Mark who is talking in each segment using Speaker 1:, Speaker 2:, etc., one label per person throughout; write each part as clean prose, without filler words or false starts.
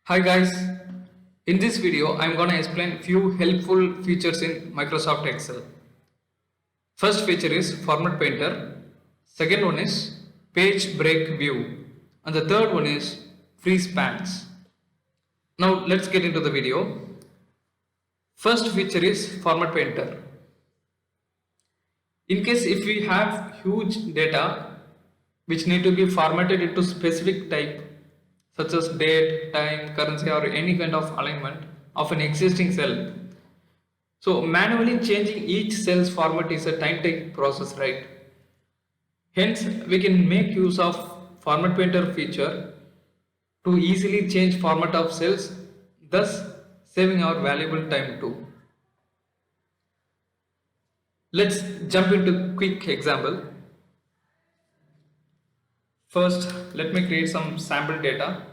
Speaker 1: Hi guys, in this video I'm gonna explain few helpful features in Microsoft Excel. First feature is Format Painter, second one is Page Break View, and the third one is Freeze Pans. Now let's get into the video. First feature is Format Painter. In case if we have huge data which need to be formatted into specific type such as date, time, currency or any kind of alignment of an existing cell. So manually changing each cell's format is a time-taking process, right? Hence we can make use of Format Painter feature to easily change format of cells, thus saving our valuable time too. Let's jump into quick example. First, let me create some sample data.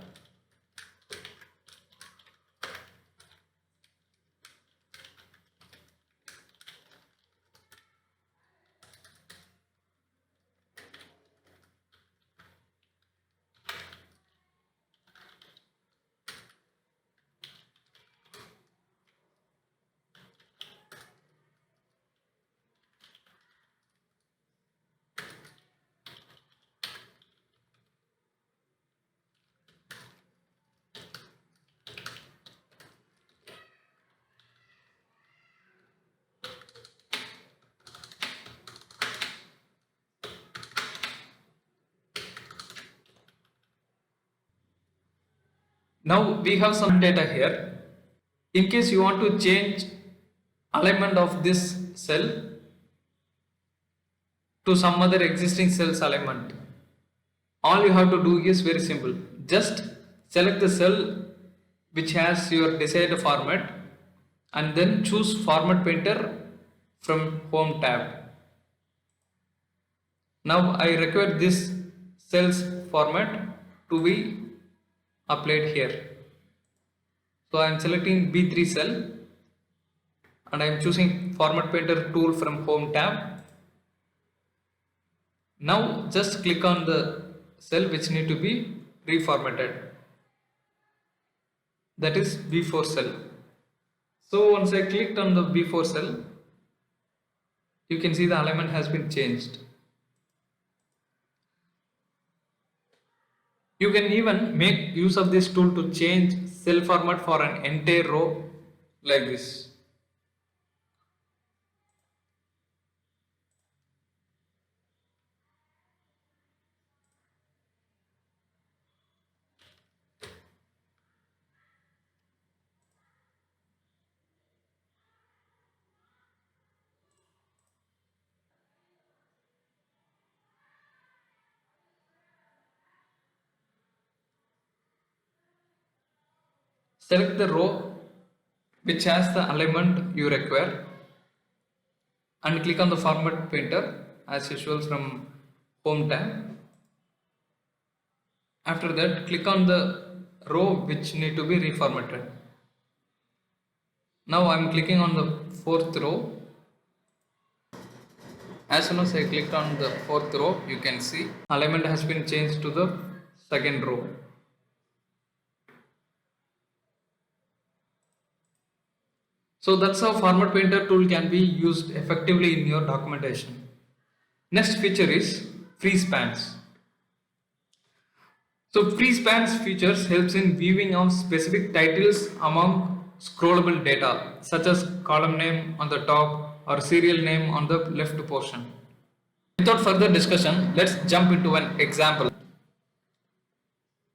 Speaker 1: Now we have some data here. In case you want to change alignment of this cell to some other existing cell's alignment, all you have to do is very simple. Just select the cell which has your desired format and then choose Format Painter from Home tab. Now I require this cell's format to be applied here. So I am selecting B3 cell and I am choosing Format Painter tool from Home tab. Now just click on the cell which need to be reformatted, that is B4 cell. So once I clicked on the B4 cell, you can see the alignment has been changed. You can even make use of this tool to change cell format for an entire row like this. Select the row which has the alignment you require and click on the Format Painter as usual from Home tab. After that, click on the row which need to be reformatted. Now I am clicking on the fourth row. As soon as I clicked on the fourth row, you can see alignment has been changed to the second row. So that's how Format Painter tool can be used effectively in your documentation. Next feature is Freeze Pans. So Freeze Pans features helps in viewing of specific titles among scrollable data such as column name on the top or serial name on the left portion. Without further discussion, let's jump into an example.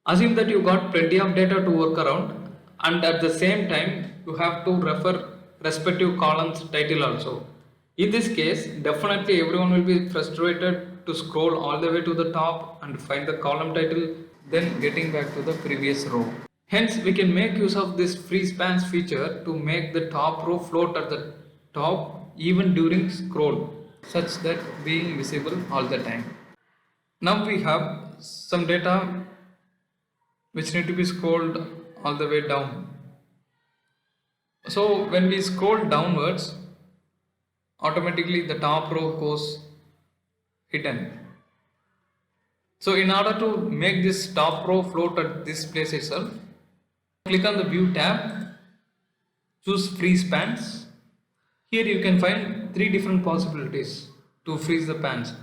Speaker 1: Assume that you got plenty of data to work around and at the same time you have to refer respective columns title also. In this case, definitely everyone will be frustrated to scroll all the way to the top and find the column title, then getting back to the previous row. Hence, we can make use of this Freeze Pans feature to make the top row float at the top even during scroll, such that being visible all the time. Now we have some data which need to be scrolled all the way down. So when we scroll downwards, automatically the top row goes hidden. So in order to make this top row float at this place itself, Click on the View tab, choose Freeze Pans. Here you can find three different possibilities to freeze the pans.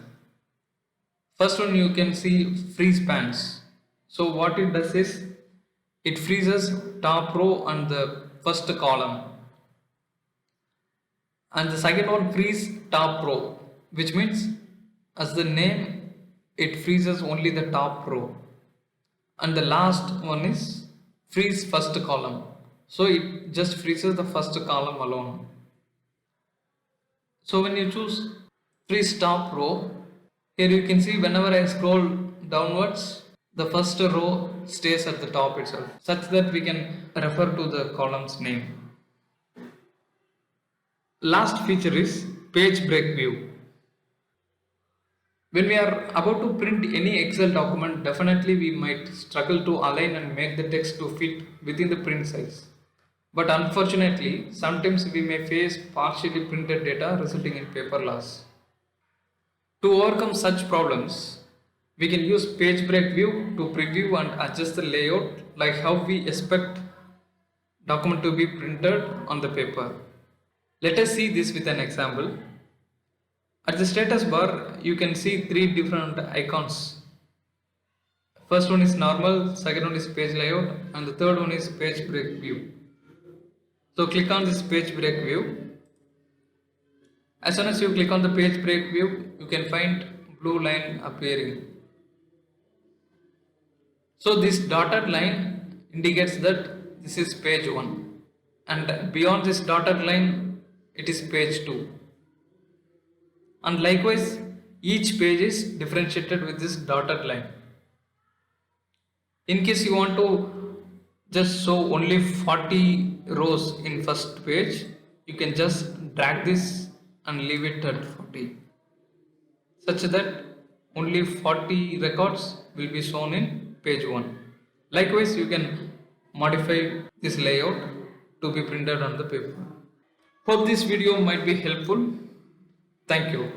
Speaker 1: First one, you can see freeze pans. So what it does is it freezes top row and the first column. And the second one, freeze top row, which means as the name it freezes only the top row. And the last one is freeze first column, so it just freezes the first column alone. So when you choose freeze top row, here you can see whenever I scroll downwards, the first row stays at the top itself, such that we can refer to the column's name. Last feature is page break view. When we are about to print any Excel document, definitely we might struggle to align and make the text to fit within the print size. But unfortunately, sometimes we may face partially printed data resulting in paper loss. To overcome such problems, we can use page break view to preview and adjust the layout like how we expect document to be printed on the paper. Let us see this with an example. At the status bar, you can see three different icons. First one is normal, second one is page layout, and the third one is page break view. So click on this page break view. As soon as you click on the page break view, you can find blue line appearing. So this dotted line indicates that this is page 1, and beyond this dotted line it is page 2. And likewise, each page is differentiated with this dotted line. In case you want to just show only 40 rows in first page, you can just drag this and leave it at 40, such that only 40 records will be shown in page 1. Likewise, you can modify this layout to be printed on the paper. Hope this video might be helpful. Thank you.